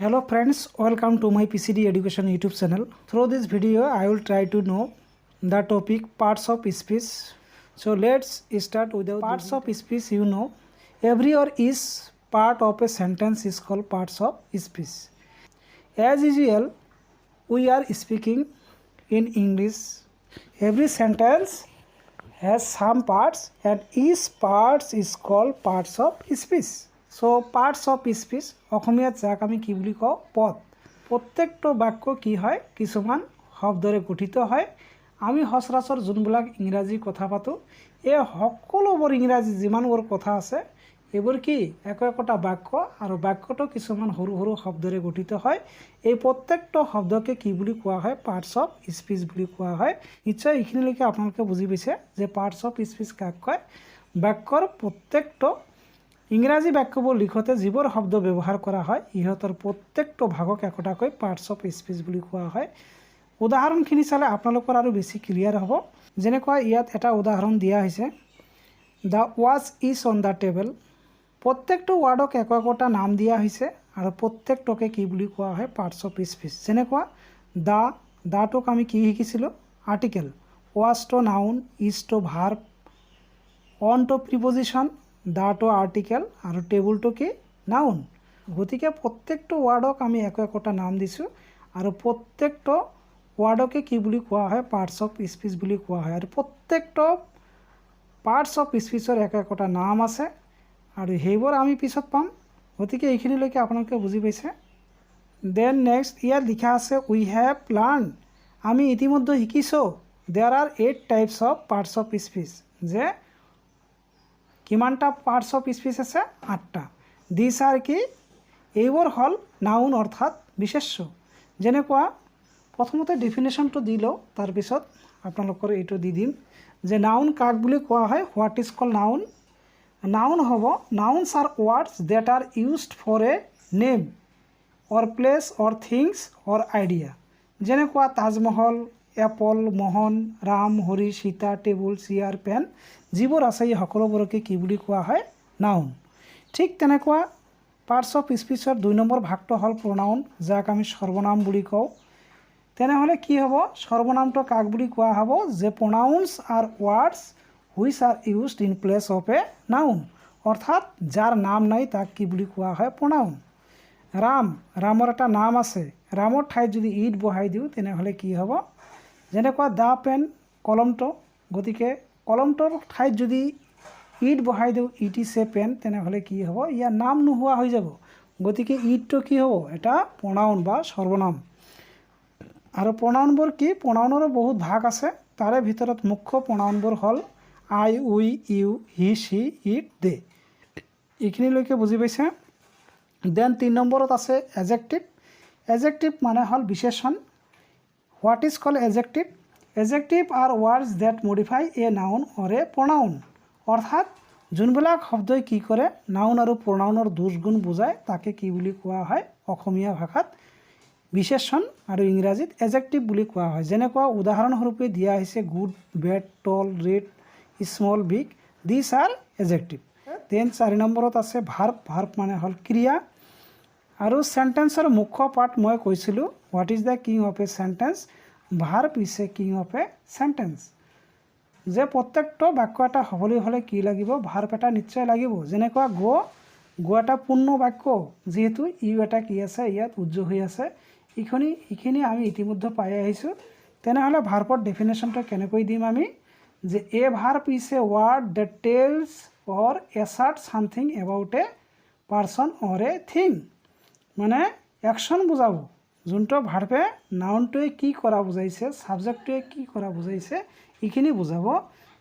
Hello friends, welcome to my PCD Education YouTube channel. Through this video, I will try to know the topic parts of speech. So let's start with the parts of speech. You know, every or is part of a sentence is called parts of speech. As usual, we are speaking in English. Every sentence has some parts and each parts is called parts of speech. So parts of speech অসমীয়াত যাক আমি কি বুলি কওঁ পদ প্ৰত্যেকটো বাক্য কি হয় কিছুমান শব্দৰে গঠিত হয় আমি সচৰাচৰ যোনবিলাক ইংৰাজী কথা পাতো এই সকলোবোৰ ইংৰাজী যিমানবোৰ কথা আছে এইবোৰ কি একোটা বাক্য আৰু বাক্যটো কিছুমান সৰু সৰু শব্দৰে গঠিত হয় এই প্ৰত্যেকটো শব্দকে কি বুলি কোৱা হয় পাৰ্টস অফ স্পীচ বুলি কোৱা হয় নিশ্চয় এইখিনিলৈকে আপোনালোকে বুজি পাইছে যে পাৰ্টস অফ স্পীচ কাক কয় বাক্যৰ প্ৰত্যেকটো ইংৰাজী বাক্যবোৰ লিখতে যিবোৰ শব্দ ব্যৱহাৰ কৰা হয় ইহঁতৰ প্ৰত্যেকটো ভাগক একোটাকৈ পাৰ্টস অফ স্পীচ বুলি কোৱা হয় উদাহৰণখিনি চালে আপোনালোকৰ আৰু বেছি ক্লিয়াৰ হ'ব যেনেকৈ ইয়াত এটা উদাহৰণ দিয়া হৈছে the watch is on the table প্ৰত্যেকটো ওয়াৰ্ডক একোটা নাম দিয়া হৈছে আৰু প্ৰত্যেকটোকে কি বুলি কোৱা হয় পাৰ্টস অফ স্পীচ যেনেকৈ দাটোক আমি কি শিকিছিলোঁ article watch to noun is to verb on to preposition দাটো আৰ্টিকেল আৰু টেবুলটো কি নাউন গতিকে প্ৰত্যেকটো ওয়াৰ্ডক আমি একোটা নাম দিছোঁ আৰু প্ৰত্যেকটো ওয়াৰ্ডকে কি বুলি কোৱা হয় পাৰ্টস অফ স্পীচ বুলি কোৱা হয় আৰু প্ৰত্যেকটো পাৰ্টস অফ স্পীচৰ একোটা নাম আছে আৰু সেইবোৰ আমি পিছত পাম গতিকে এইখিনিলৈকে আপোনালোকে বুজি পাইছে দেন নেক্সট ইয়াত লিখা আছে উই হেভ লাৰ্ন আমি ইতিমধ্যে শিকিছোঁ there are 8 types of parts of speech যে কিমানটা পাৰ্টস অফ স্পীচ আছে 8টা দিছ আৰ কি এইবোৰ হ'ল নাউন অৰ্থাৎ বিশেষ্য যেনেকুৱা প্ৰথমতে ডেফিনেশ্যনটো দি লওঁ তাৰপিছত আপোনালোকৰ এইটো দি দিম যে নাউন কাক বুলি কোৱা হয় what is call noun noun হ'ব nouns are words that are used for a name or place or things or idea যেনেকুৱা Taj Mahal apple Mohan Ram Hari Sita table chair pen যিবোৰ আছে এই সকলোবোৰকে কি বুলি কোৱা হয় নাউন ঠিক তেনেকুৱা পাৰ্টস অফ স্পীচৰ 2 নম্বৰ ভাগটো হ'ল প্ৰনাউন যাক আমি সৰ্বনাম বুলি কওঁ তেনেহ'লে কি হ'ব সৰ্বনামটো কাক বুলি কোৱা হ'ব যে pronouns R words which are used in place of a noun অৰ্থাৎ যাৰ নাম নাই তাক কি বুলি কোৱা হয় প্ৰনাউন ৰামৰ এটা নাম আছে ৰামৰ ঠাইত যদি ইট বহাই দিওঁ তেনেহ'লে কি হ'ব যেনেকুৱা দা পেন কলমটো গতিকে কলমটোৰ ঠাইত যদি ইট বহাই দিওঁ ইট ইজ এ পেন তেনেহ'লে কি হ'ব ইয়াৰ নাম নোহোৱা হৈ যাব গতিকে ইটটো কি হ'ব এটা প্ৰনাউন বা সৰ্বনাম আৰু প্ৰনাউনবোৰ কি প্ৰনাউনৰো বহুত ভাগ আছে তাৰে ভিতৰত মুখ্য প্ৰনাউনবোৰ হ'ল আই উই ইউ হি সি ইট দে এইখিনিলৈকে বুজি পাইছে দেন 3 নম্বৰত আছে এজেক্টিভ মানে হ'ল বিশেষণ what is call adjective are words that modify a noun or a pronoun অৰ্থাৎ যোনবিলাক শব্দই কি কৰে নাউন আৰু প্ৰনাউনৰ দুৰ্গুণ বুজায় তাকে কি বুলি কোৱা হয় অসমীয়া ভাষাত বিশেষণ আৰু ইংৰাজীত এজেক্টিভ বুলি কোৱা হয় যেনেকুৱা উদাহৰণস্বৰূপে দিয়া হৈছে গুড বেড টল ৰেড স্মল বিগ দিছ আৰ এজেক্টিভ দেন 4 নম্বৰত আছে ভাৰ্ব মানে হ'ল ক্ৰিয়া আৰু চেণ্টেন্সৰ মুখ্য পাৰ্ট মই কৈছিলোঁ what is the king of A sentence verb is a king of A sentence যে প্ৰত্যেকটো বাক্য এটা হ'বলৈ হ'লে কি লাগিব ভাৰ্ব এটা নিশ্চয় লাগিব যেনেকুৱা গো এটা পূৰ্ণ বাক্য যিহেতু ইউ এটা কি আছে ইয়াত উজ্জ্বল হৈ আছে এইখিনি আমি ইতিমধ্যে পাই আহিছোঁ তেনেহ'লে ভাৰ্বৰ ডেফিনেশ্যনটো কেনেকৈ দিম আমি যে a verb is a word that tells or assert something about a person or a thing মানে একশ্যন বুজাব যোনটো ভাৰ্বে নাউনটোৱে কি কৰা বুজাইছে ছাবজেক্টটোৱে কি কৰা বুজাইছে এইখিনি বুজাব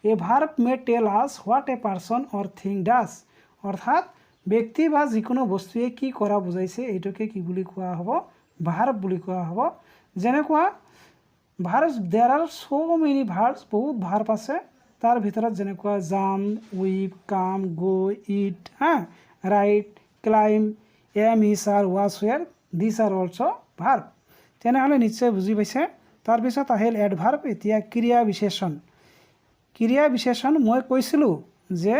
এ verb may tell us what a person or thing does অৰ্থাৎ ব্যক্তি বা যিকোনো বস্তুৱে কি কৰা বুজাইছে এইটোকে কি বুলি কোৱা হ'ব ভাৰ্ব বুলি কোৱা হ'ব যেনেকুৱা verb there are so many verbs বহুত ভাৰ্ব আছে তাৰ ভিতৰত যেনেকুৱা jump weep come go eat write climb am is are watch were this are also' verb তেনেহ'লে নিশ্চয় বুজি পাইছে তাৰপিছত আহিল এডভাৰ্ব এতিয়া ক্ৰিয়া বিশেষণ মই কৈছিলোঁ যে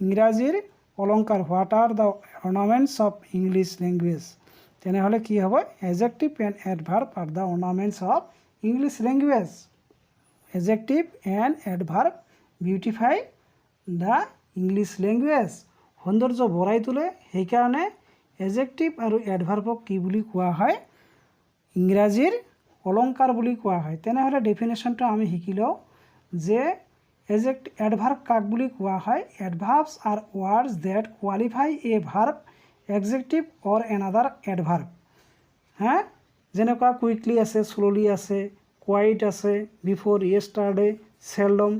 ইংৰাজীৰ অলংকাৰ what are the ornaments of English language তেনেহ'লে কি হ'ব adjective and adverb are the ornaments of English language adjective and adverb beautify the English language সৌন্দৰ্য বঢ়াই তোলে সেইকাৰণে এডজেক্টিভ আৰু এডভাৰ্বক কি বুলি কোৱা হয় ইংৰাজীৰ অলংকাৰ বুলি কোৱা হয় তেনেহ'লে ডেফিনেশ্যনটো আমি শিকি লওঁ যে এডভাৰ্ব কাক বুলি কোৱা হয় এডভাৰ্বছ আৰ ৱৰ্ডছ ডেট কোৱালিফাই এ ভাৰ্ব এডজেক্টিভ অৰ এনাডাৰ এডভাৰ্ব হা যেনেকুৱা কুইকলি আছে স্ল'লি আছে কোৱাইট আছে বিফ'ৰ য়েষ্টাৰডে চেলডম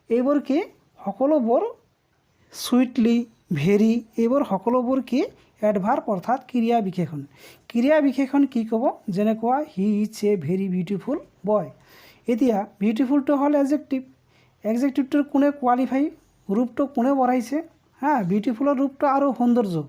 এইবোৰ কি সকলোবোৰ সুইটলি ভেৰি এইবোৰ সকলোবোৰ কি এডভাৰ্ব অৰ্থাৎ ক্ৰিয়া বিশেষণ কি ক'ব যেনেকুৱা he is a very beautiful boy এতিয়া বিউটিফুলটো হ'ল এডজেক্টিভটোৰ কোনে কোৱালিফাই ৰূপটো কোনে বঢ়াইছে হা বিউটিফুলৰ ৰূপটো আৰু সৌন্দৰ্য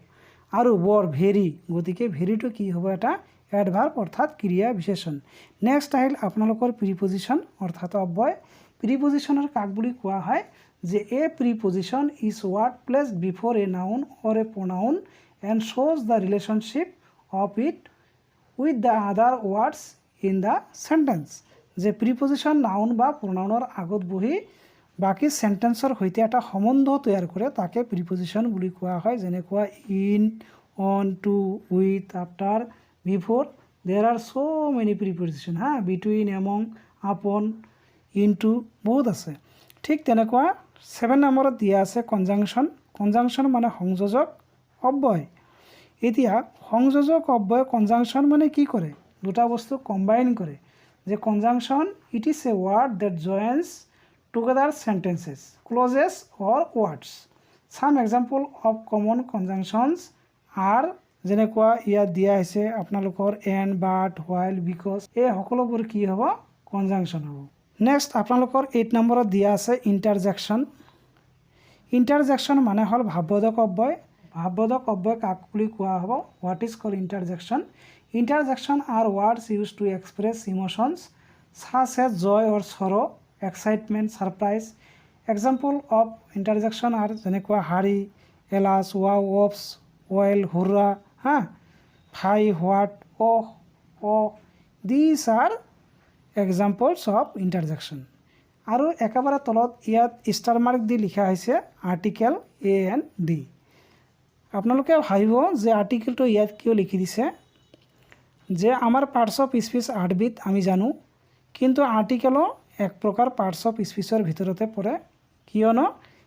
আৰু বৰ ভেৰি গতিকে ভেৰিটো কি হ'ব এটা এডভাৰ্ব অৰ্থাৎ ক্ৰিয়া বিশেষণ নেক্সট আহিল আপোনালোকৰ প্ৰিপজিশ্যন অৰ্থাৎ অব্যয় প্ৰিপজিশ্যনৰ কাক বুলি কোৱা হয় যে a preposition is word placed before a noun or a pronoun and shows the relationship of it with the other words in the sentence যে প্ৰিপজিশ্যন নাউন বা প্ৰনাউনৰ আগত বহি বাকী সেন্টেন্সৰ সৈতে এটা সম্বন্ধ তৈয়াৰ কৰে তাকে প্ৰিপজিশ্যন বুলি কোৱা হয় যেনেকুৱা in on to with after before there are so many preposition হা বিটুইন এমং আপন ইনটু বহুত আছে ঠিক তেনেকুৱা 7 নম্বৰত দিয়া আছে কনজাংশ্যন মানে সংযোজক অব্যয় এতিয়া সংযোজক অব্যয় কনজাংশ্যন মানে কি কৰে দুটা বস্তু কম্বাইন কৰে যে conjunction it is a word that joins together sentences clauses or words some example of common conjunctions are যেনেকুৱা ইয়াত দিয়া হৈছে আপোনালোকৰ এণ্ড বাট হোৱাইল বিকজ এই সকলোবোৰ কি হ'ব কনজাংশ্যন হ'ব নেক্সট আপোনালোকৰ 8 নম্বৰত দিয়া আছে ইণ্টাৰজেকশ্যন মানে হ'ল ভাৱবোধক অব্যয় কাক বুলি কোৱা হ'ব what is called interjection are words use to express emotions such as joy or sorrow' excitement surprise example of interjection are যেনেকুৱা hurray alas wow oops well hurrah ha fie what oh this are examples of interjection আৰু একেবাৰে তলত ইয়াত star mark দি লিখা হৈছে article A N D আপোনালোকে ভাবিব যে আৰ্টিকেলটো ইয়াত কিয় লিখি দিছে যে আমাৰ পাৰ্টছ অফ স্পীচ 8বিধ আমি জানো কিন্তু আৰ্টিকেলো এক প্ৰকাৰ পাৰ্টছ অফ স্পীচৰ ভিতৰতে পৰে কিয়নো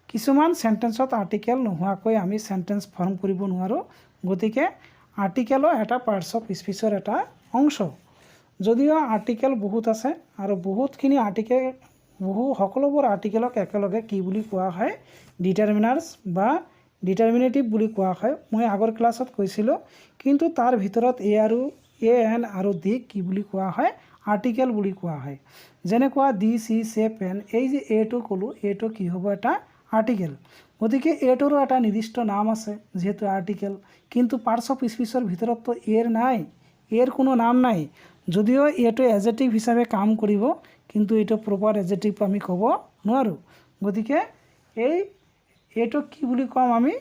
কিছুমান সেন্টেন্সত আৰ্টিকেল নোহোৱাকৈ আমি সেন্টেন্স ফৰ্ম কৰিব নোৱাৰোঁ গতিকে আৰ্টিকেলো এটা পাৰ্টছ অফ স্পীচৰ এটা অংশ যদিও আৰ্টিকেল বহুত আছে আৰু বহুতখিনি আৰ্টিকেল সকলোবোৰ আৰ্টিকেলক একেলগে কি বুলি কোৱা হয় ডিটাৰমিনাৰ্ছ বা ডিটাৰমিনেটিভ বুলি কোৱা হয় মই আগৰ ক্লাছত কৈছিলোঁ কিন্তু তাৰ ভিতৰত এ এন আৰু ডি কি বুলি কোৱা হয় আৰ্টিকেল বুলি কোৱা হয় যেনেকুৱা ডি চি চে পেন এই যে এটো ক'লোঁ এটো কি হ'ব এটা আৰ্টিকেল গতিকে এটোৰো এটা নিৰ্দিষ্ট নাম আছে যেহেতু আৰ্টিকেল কিন্তু পাৰ্টছ অফ স্পীচৰ ভিতৰততো এৰ কোনো নাম নাই যদিও এটো এডজেক্টিভ হিচাপে কাম কৰিব কিন্তু এইটো প্ৰপাৰ এডজেক্টিভ আমি ক'ব নোৱাৰোঁ গতিকে এইটো কি বুলি ক'ম আমি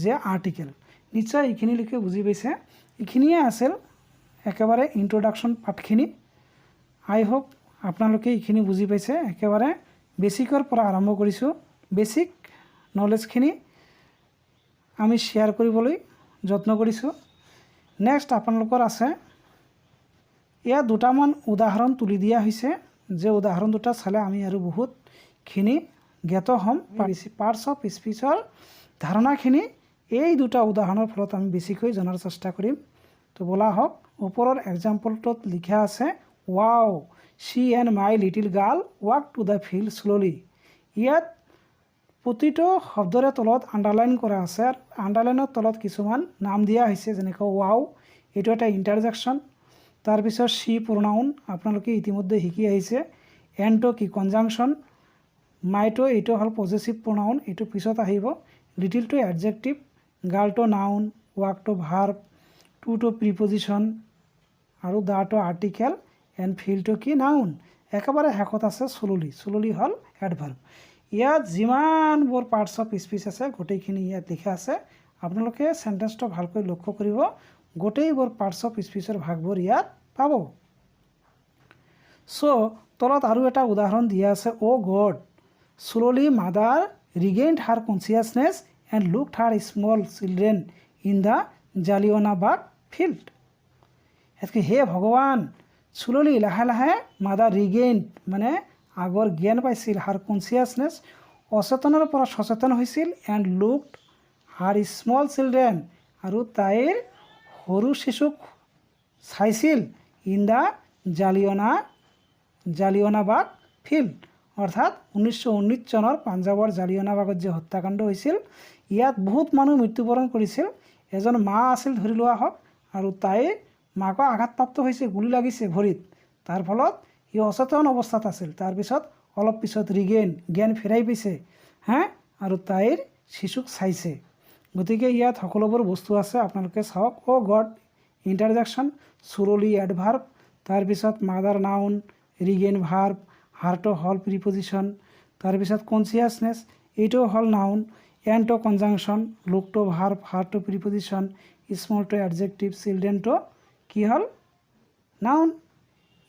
যে আৰ্টিকেল নিশ্চয় এইখিনিলৈকে বুজি পাইছে এইখিনিয়ে আছিল একেবাৰে ইন্ট্ৰডাকশ্যন পাৰ্টখিনি আই হোপ আপোনালোকে এইখিনি বুজি পাইছে একেবাৰে বেছিকৰ পৰা আৰম্ভ কৰিছোঁ বেছিক নলেজখিনি আমি শ্বেয়াৰ কৰিবলৈ যত্ন কৰিছোঁ নেক্সট আপোনালোকৰ আছে ইয়াত দুটামান উদাহৰণ তুলি দিয়া হৈছে যে উদাহৰণ দুটা চালে আমি আৰু বহুতখিনি জ্ঞাত হ'ম পাৰ্টছ অফ স্পীচৰ ধাৰণাখিনি এই দুটা উদাহৰণৰ ফলত আমি বেছিকৈ জনাৰ চেষ্টা কৰিম তো বলা হওক ওপৰৰ এক্সাম্পলটোত লিখা আছে wow Shi and my little girl walk to the field slowly ইয়াত প্ৰতিটো শব্দৰে তলত আণ্ডাৰলাইন কৰা আছে আৰু আণ্ডাৰলাইনৰ তলত কিছুমান নাম দিয়া হৈছে যেনেকৈ ৱাও এইটো এটা ইণ্টাৰজেকশ্যন তাৰপিছত শ্বি প্ৰনাউন আপোনালোকে ইতিমধ্যে শিকি আহিছে এনটো কি কনজাংশ্যন মাইটো এইটো হ'ল পজেচিভ প্ৰনাউন এইটো পিছত আহিব লিটিলটো এডজেক্টিভ গাৰ্লটো নাউন ৱাকটো ভাৰ্ব টুটো প্ৰিপজিশ্যন আৰু দাটো আৰ্টিকেল এণ্ড ফিল্ডটো কি নাউন একেবাৰে শেষত আছে শ্ল'লি হ'ল এডভাৰ্ব ইয়াত যিমানবোৰ পাৰ্টছ অফ স্পীচ আছে গোটেইখিনি ইয়াত লিখা আছে আপোনালোকে চেণ্টেন্সটো ভালকৈ লক্ষ্য কৰিব গোটেইবোৰ পাৰ্টছ অফ স্পীচৰ ভাগবোৰ ইয়াত পাব। চ' তলত আৰু এটা উদাহৰণ দিয়া আছে। Oh' God, slowly mother regained her consciousness and looked her small children in the Jallianwala Bagh field. ইয়াতকে হে ভগৱান, স্ল'লি লাহে লাহে মাদাৰ ৰিগেইনড মানে আগৰ জ্ঞান পাইছিল, হাৰ কনচিয়াছনেছ অচেতনৰ পৰা সচেতন হৈছিল, and looked her small children আৰু তাইৰ সৰু শিশুক চাইছিল, ইন দ্য জালিৱানাবাগ ফিল্ড অৰ্থাৎ 1919 চনৰ পাঞ্জাৱৰ জালিৱানাবাগত যে হত্যাকাণ্ড হৈছিল, ইয়াত বহুত মানুহ মৃত্যুবৰণ কৰিছিল। এজন মা আছিল ধৰি লোৱা হওক, আৰু তাইৰ মাকক আঘাতপ্ৰাপ্ত হৈছে, গুলি লাগিছে ভৰিত, তাৰ ফলত সি অচেতন অৱস্থাত আছিল। তাৰপিছত অলপ পিছত জ্ঞান ফিৰাই পাইছে আৰু তাইৰ শিশুক চাইছে। গতিকে ইয়াত সকলোবোৰ বস্তু আছে, আপোনালোকে চাওক। অ' গড ইণ্টাৰজেকশ্যন, স্ল'লি এডভাৰ্ব, তাৰপিছত মাদাৰ নাউন, ৰিগেইন ভাৰ্ব, হাৰ্টো হল প্ৰিপজিশ্যন, তাৰপিছত কনচিয়াছনেছ এইটো হ'ল নাউন, এণ্টো কনজাংশ্যন, লুকটো ভাৰ্ব, হাৰ্টো প্ৰিপজিশ্যন, স্মলটো এডজেক্টিভ, চিলড্ৰেনটো কি হ'ল নাউন,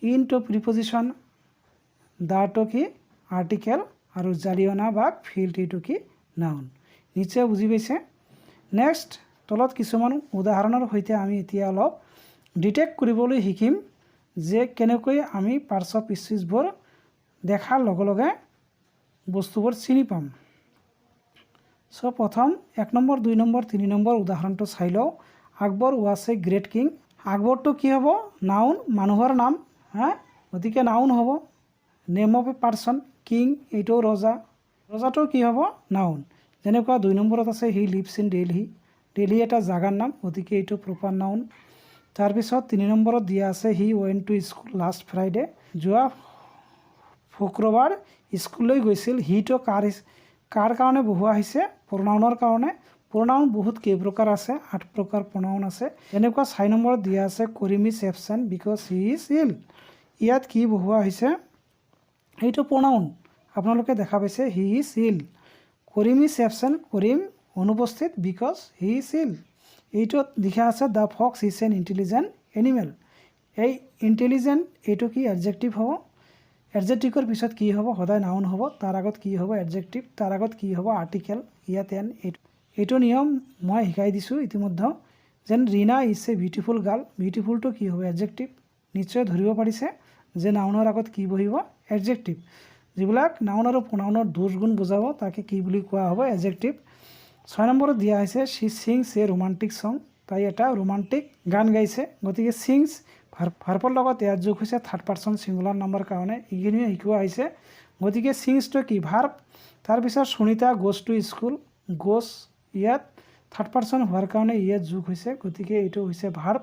ইনটো প্ৰিপজিশ্যন, দাটো কি আৰ্টিকেল, আৰু জালিৱানাবাগ ফিল্ড এইটো কি নাউন। নিশ্চয় বুজি পাইছে। নেক্সট তলত কিছুমান উদাহৰণৰ সৈতে আমি এতিয়া অলপ ডিটেক্ট কৰিবলৈ শিকিম যে কেনেকৈ আমি পাৰ্টছ অফ স্পীচবোৰ দেখাৰ লগে লগে বস্তুবোৰ চিনি পাম। চ' প্ৰথম 1 নম্বৰ 2 নম্বৰ 3 নম্বৰ উদাহৰণটো চাই লওঁ। Akbar was a great king. আকবৰটো কি হ'ব নাউন, মানুহৰ নাম, গতিকে নাউন হ'ব। Name of a person, king এইটো ৰজা, ৰজাটো কি হ'ব নাউন। যেনেকুৱা 2 নম্বৰত আছে হি লিভছ ইন দিল্লী, দিল্লী এটা জাগাৰ নাম, গতিকে এইটো প্ৰপাৰ নাউন। তাৰপিছত 3 নম্বৰত দিয়া আছে he went to school last Friday, যোৱা শুক্ৰবাৰ স্কুললৈ গৈছিল। হিটো কাৰ কাৰণে বহুৱা হৈছে, প্ৰনাউনৰ কাৰণে। প্ৰনাউন বহুত কেইপ্ৰকাৰ আছে, 8 প্ৰকাৰ প্ৰনাউন আছে। যেনেকুৱা 4 নম্বৰত দিয়া আছে Karim is absent because he is ill, ইয়াত কি বহুৱা হৈছে এইটো প্ৰনাউন, আপোনালোকে দেখা পাইছে হি ইজ ইল। কৰিম ইজ এবচেণ্ট, কৰিম অনুপস্থিত, বিকজ হি ইজ ইল। এইটোত লিখা আছে the Fox is an intelligent animal, এই ইণ্টেলিজেণ্ট এইটো কি এডজেক্টিভ হ'ব। এডজেক্টিভৰ পিছত কি হ'ব সদায় নাউন হ'ব, তাৰ আগত কি হ'ব এডজেক্টিভ, তাৰ আগত কি হ'ব আৰ্টিকেল, ইয়াত এন। এইটো নিয়ম মই শিকাই দিছোঁ ইতিমধ্যে। যেন Reena is a beautiful girl, বিউটিফুলটো কি হ'ব এডজেক্টিভ। নিশ্চয় ধৰিব পাৰিছে যে নাউনৰ আগত কি বহিব এডজেক্টিভ। যিবিলাক নাউন আৰু প্ৰনাউনৰ দোষ গুণ বুজাব তাকে কি বুলি কোৱা হ'ব এডজেক্টিভ। 6 নম্বৰত দিয়া হৈছে শ্বি ছিংছ এ ৰোমান্টিক ছং, তাই এটা ৰোমান্টিক গান গাইছে, গতিকে ছিংছ ভাৰ্বৰ লগত ইয়াত যোগ হৈছে থাৰ্ড পাৰ্চন ছিংগুলাৰ নাম্বাৰ কাৰণে, এইখিনিও শিকোৱা হৈছে। গতিকে ছিংছটো কি ভাৰ্ব। তাৰপিছত সুনিতা গোজ টু স্কুল, গোজ ইয়াত থাৰ্ড পাৰ্চন হোৱাৰ কাৰণে ইয়াত যোগ হৈছে, গতিকে এইটো হৈছে ভাৰ্ব।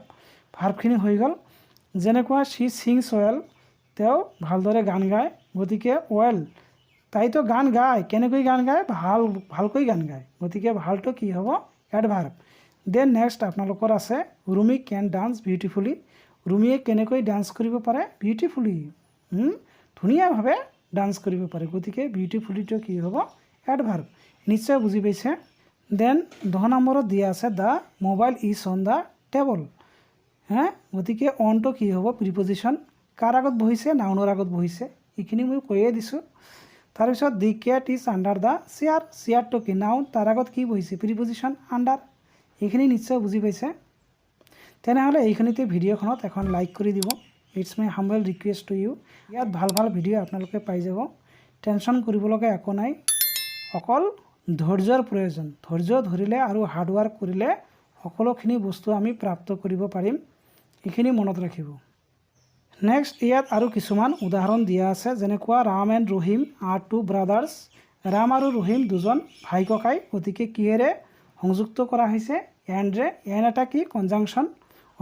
ভাৰ্বখিনি হৈ গ'ল। যেনেকুৱা শ্বি ছিংছ ৱেল, তেওঁ ভালদৰে গান গায়, গতিকে ৱেল তাইতো গান গায়, কেনেকৈ গান গায় ভালকৈ গান গায়, গতিকে ভালটো কি হ'ব এডভাৰ্ব। দেন নেক্সট আপোনালোকৰ আছে ৰুমি কেন ডান্স বিউটিফুলি, ৰুমিয়ে কেনেকৈ ডান্স কৰিব পাৰে বিউটিফুলি, ধুনীয়াভাৱে ডান্স কৰিব পাৰে, গতিকে বিউটিফুলিটো কি হ'ব এডভাৰ্ব। নিশ্চয় বুজি পাইছে। দেন 10 নম্বৰত দিয়া আছে the mobile is on the table, গতিকে অনটো কি হ'ব প্ৰিপজিশ্যন, কাৰ আগত বহিছে নাউনৰ আগত বহিছে, এইখিনি মই কৈয়ে দিছোঁ। তাৰপিছত দি কেট ইজ আণ্ডাৰ দ্য চেয়াৰ, চেয়াৰটো কি নাউন, তাৰ আগত কি বহিছে প্ৰিপজিশ্যন আণ্ডাৰ, এইখিনি নিশ্চয় বুজি পাইছে। তেনেহ'লে এইখিনিতে ভিডিঅ'খনত এখন লাইক কৰি দিব, it's my humble request to you. ইয়াত ভাল ভাল ভিডিঅ' আপোনালোকে পাই যাব, টেনশ্যন কৰিবলগা একো নাই, অকল ধৈৰ্যৰ প্ৰয়োজন। ধৈৰ্য ধৰিলে আৰু হাৰ্ডৱাৰ্ক কৰিলে সকলোখিনি বস্তু আমি প্ৰাপ্ত কৰিব পাৰিম, এইখিনি মনত ৰাখিব। নেক্সট ইয়াত আৰু কিছুমান উদাহৰণ দিয়া আছে, যেনেকুৱা Ram and Rahim are two brothers, Ram আৰু ৰহিম দুজন ভাই ককাই, গতিকে কিহেৰে সংযুক্ত কৰা হৈছে এণ্ডৰে, এন এটা কি কনজাংশ্যন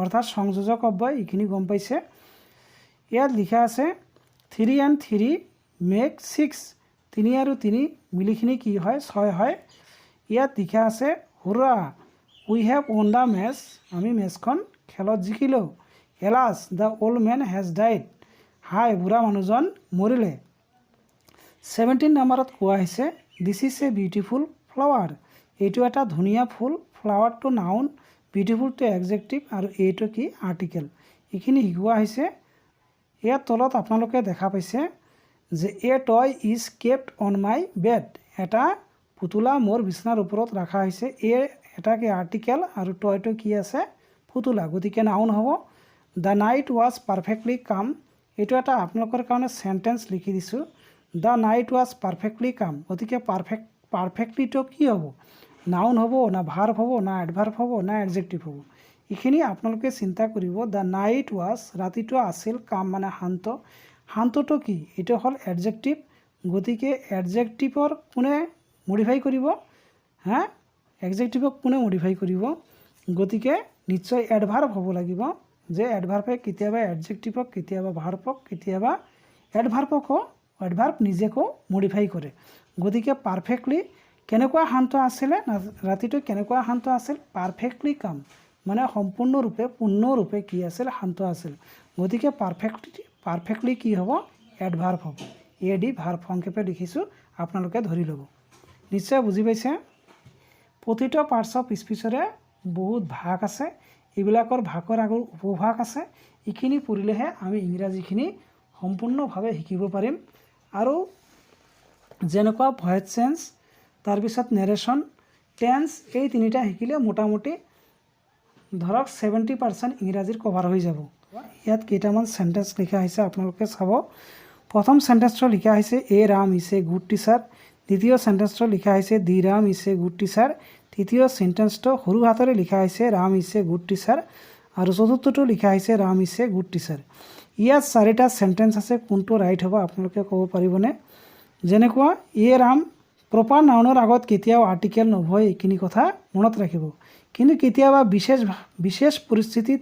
অৰ্থাৎ সংযোজক অব্যয়, এইখিনি গম পাইছে। ইয়াত লিখা আছে 3 and 3 মেক 6, 3 আৰু 3 মিলিখিনি কি হয় 6 হয়। ইয়াত লিখা আছে hurrah we have won the match, আমি মেচখন খেলত জিকিলোঁ। Alas the old men has died, হাই বুঢ়া মানুহজন মৰিলে। 17 নম্বৰত কোৱা হৈছে this is a beautiful flower, এইটো এটা ধুনীয়া ফুল, ফ্লাৱাৰটো নাউন, বিউটিফুলটো এডজেক্টিভ আৰু এইটো কি আৰ্টিকেল। এইখিনি শিকোৱা হৈছে। ইয়াৰ তলত আপোনালোকে দেখা পাইছে যে এ toy is kept on my bed, এটা পুতলা মোৰ বিছনাৰ ওপৰত ৰখা হৈছে। এটা কি আৰ্টিকেল আৰু টয়টো কি আছে পুতলা, গতিকে নাউন হ'ব। দ্য নাইট ৱাজ পাৰফেক্টলি কাম, এইটো এটা আপোনালোকৰ কাৰণে চেণ্টেঞ্চ লিখি দিছোঁ। দ্য নাইট ৱাজ পাৰফেক্টলি কাম, গতিকে পাৰফেক্টলিটো কি হ'ব, নাউন হ'ব না ভাৰ্ব হ'ব না এডভাৰ্ব হ'ব না এডজেক্টিভ হ'ব, এইখিনি আপোনালোকে চিন্তা কৰিব। দ্য নাইট ৱাজ, ৰাতিটো আছিল, কাম মানে শান্ত, শান্তটো কি, এইটো হ'ল এডজেক্টিভ, গতিকে এডজেক্টিভৰ কোনে মডিফাই কৰিব, এডজেক্টিভক কোনে মডিফাই কৰিব, গতিকে নিশ্চয় এডভাৰ্ব হ'ব লাগিব। যে এডভাৰ্বে কেতিয়াবা এডজেক্টিভক, কেতিয়াবা ভাৰ্বক, কেতিয়াবা এডভাৰ্ব নিজেকো মডিফাই কৰে। গতিকে পাৰফেক্টলি কেনেকুৱা শান্ত আছিলে, ৰাতিটো কেনেকুৱা শান্ত আছিল, পাৰফেক্টলি কাম মানে সম্পূৰ্ণৰূপে পূৰ্ণৰূপে কি আছিল, শান্ত আছিল। গতিকে পাৰফেক্টলি কি হ'ব, এডভাৰ্ব হ'ব। এডি ভাৰ্ব সংক্ষেপে লিখিছোঁ, আপোনালোকে ধৰি ল'ব। নিশ্চয় বুজি পাইছে। প্ৰতিটো পাৰ্টছ অফ স্পীচৰে বহুত ভাগ আছে, এইবিলাকৰ ভাগৰ আগৰ উপভাগ আছে। এইখিনি পঢ়িলেহে আমি ইংৰাজীখিনি সম্পূৰ্ণভাৱে শিকিব পাৰিম। আৰু যেনেকুৱা ভয়েস চেঞ্জ, তাৰপিছত নেৰেশ্যন, টেন্স, এই তিনিটা শিকিলে মোটামুটি ধৰক 70% ইংৰাজীৰ কভাৰ হৈ যাব। ইয়াত কেইটামান চেণ্টেঞ্চ লিখা হৈছে, আপোনালোকে চাব। প্ৰথম চেণ্টেঞ্চটো লিখা হৈছে a Ram is a good teacher. দ্বিতীয় চেণ্টেঞ্চটো লিখা হৈছে the Ram is a good teacher. তৃতীয় চেণ্টেঞ্চটো সৰু হাতেৰে লিখা হৈছে Ram is a good teacher. আৰু চতুৰ্থটো লিখা হৈছে Ram is a good teacher. ইয়াত 4টা চেণ্টেঞ্চ আছে, কোনটো ৰাইট হ'ব আপোনালোকে ক'ব পাৰিবনে? যেনেকুৱা এ ৰাম, প্ৰপাৰ নাউনৰ আগত কেতিয়াও আৰ্টিকেল নবহে, এইখিনি কথা মনত ৰাখিব। কিন্তু কেতিয়াবা বিশেষ পৰিস্থিতিত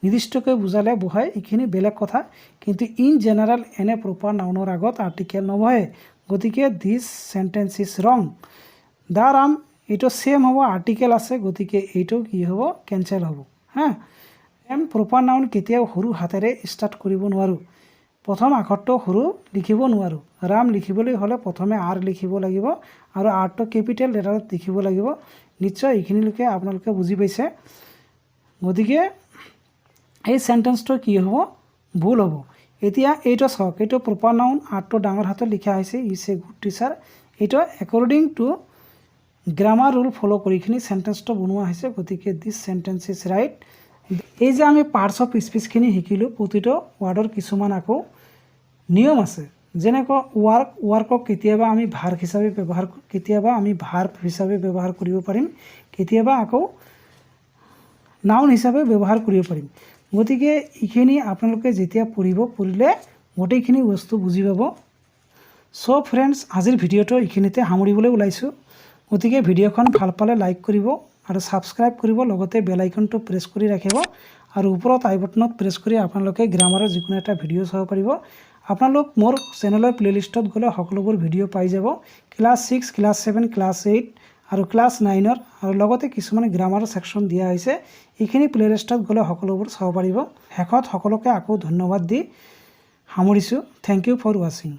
নিৰ্দিষ্টকৈ বুজালে বহায়, এইখিনি বেলেগ কথা। কিন্তু ইন জেনেৰেল এনে প্ৰপাৰ নাউনৰ আগত আৰ্টিকেল নবহে, গতিকে দিছ চেণ্টেঞ্চ ইজ ৰং। দ্য ৰাম, এইটো ছেম হ'ব, আৰ্টিকেল আছে, গতিকে এইটো কি হ'ব, কেঞ্চেল হ'ব। প্ৰপাৰ নাউন কেতিয়াও সৰু হাতেৰে ষ্টাৰ্ট কৰিব নোৱাৰোঁ, প্ৰথম আখৰটো সৰু লিখিব নোৱাৰোঁ। ৰাম লিখিবলৈ হ'লে প্ৰথমে আৰ লিখিব লাগিব আৰু আৰটো কেপিটেল লেটাৰত লিখিব লাগিব। নিশ্চয় এইখিনিলৈকে আপোনালোকে বুজি পাইছে। গতিকে এই চেণ্টেঞ্চটো কি হ'ব, ভুল হ'ব। এতিয়া এইটো চাওক, এইটো প্ৰপাৰ নাউন, আৰটো ডাঙৰ হাতত লিখা হৈছে, ইজ এ গুড টিচাৰ। এইটো according to grammar rule follow' কৰি এইখিনি চেণ্টেঞ্চটো বনোৱা হৈছে, গতিকে দিছ চেণ্টেঞ্চ ইজ ৰাইট। এই যে আমি পাৰ্টছ অফ স্পীচখিনি শিকিলোঁ, প্ৰতিটো ৱাৰ্ডৰ কিছুমান আকৌ নিয়ম আছে। যেনেকুৱা ৱাৰ্কক কেতিয়াবা আমি ভাৰ্ব হিচাপে ব্যৱহাৰ কৰিব পাৰিম, কেতিয়াবা আকৌ নাউন হিচাপে ব্যৱহাৰ কৰিব পাৰিম। গতিকে এইখিনি আপোনালোকে যেতিয়া পঢ়িলে গোটেইখিনি বস্তু বুজি পাব। চ' ফ্ৰেণ্ডছ, আজিৰ ভিডিঅ'টো এইখিনিতে সামৰিবলৈ ওলাইছোঁ। গতিকে ভিডিঅ'খন ভাল পালে লাইক কৰিব আৰু ছাবস্ক্ৰাইব কৰিব, লগতে বেল আইকনটো প্ৰেছ কৰি ৰাখিব আৰু ওপৰত আই বাটনত প্ৰেছ কৰি আপোনালোকে গ্ৰামাৰৰ যিকোনো এটা ভিডিঅ' চাব পাৰিব। আপোনালোক মোৰ চেনেলৰ প্লেলিষ্টত গ'লে সকলোবোৰ ভিডিঅ' পাই যাব, ক্লাছ 6, ক্লাছ 7, ক্লাছ 8 আৰু ক্লাছ 9ৰ, আৰু লগতে কিছুমান গ্ৰামাৰৰ ছেকশ্যন দিয়া হৈছে। এইখিনি প্লেলিষ্টত গ'লে সকলোবোৰ চাব পাৰিব। শেষত সকলোকে আকৌ ধন্যবাদ দি সামৰিছোঁ। থেংক ইউ ফৰ ৱাচিং।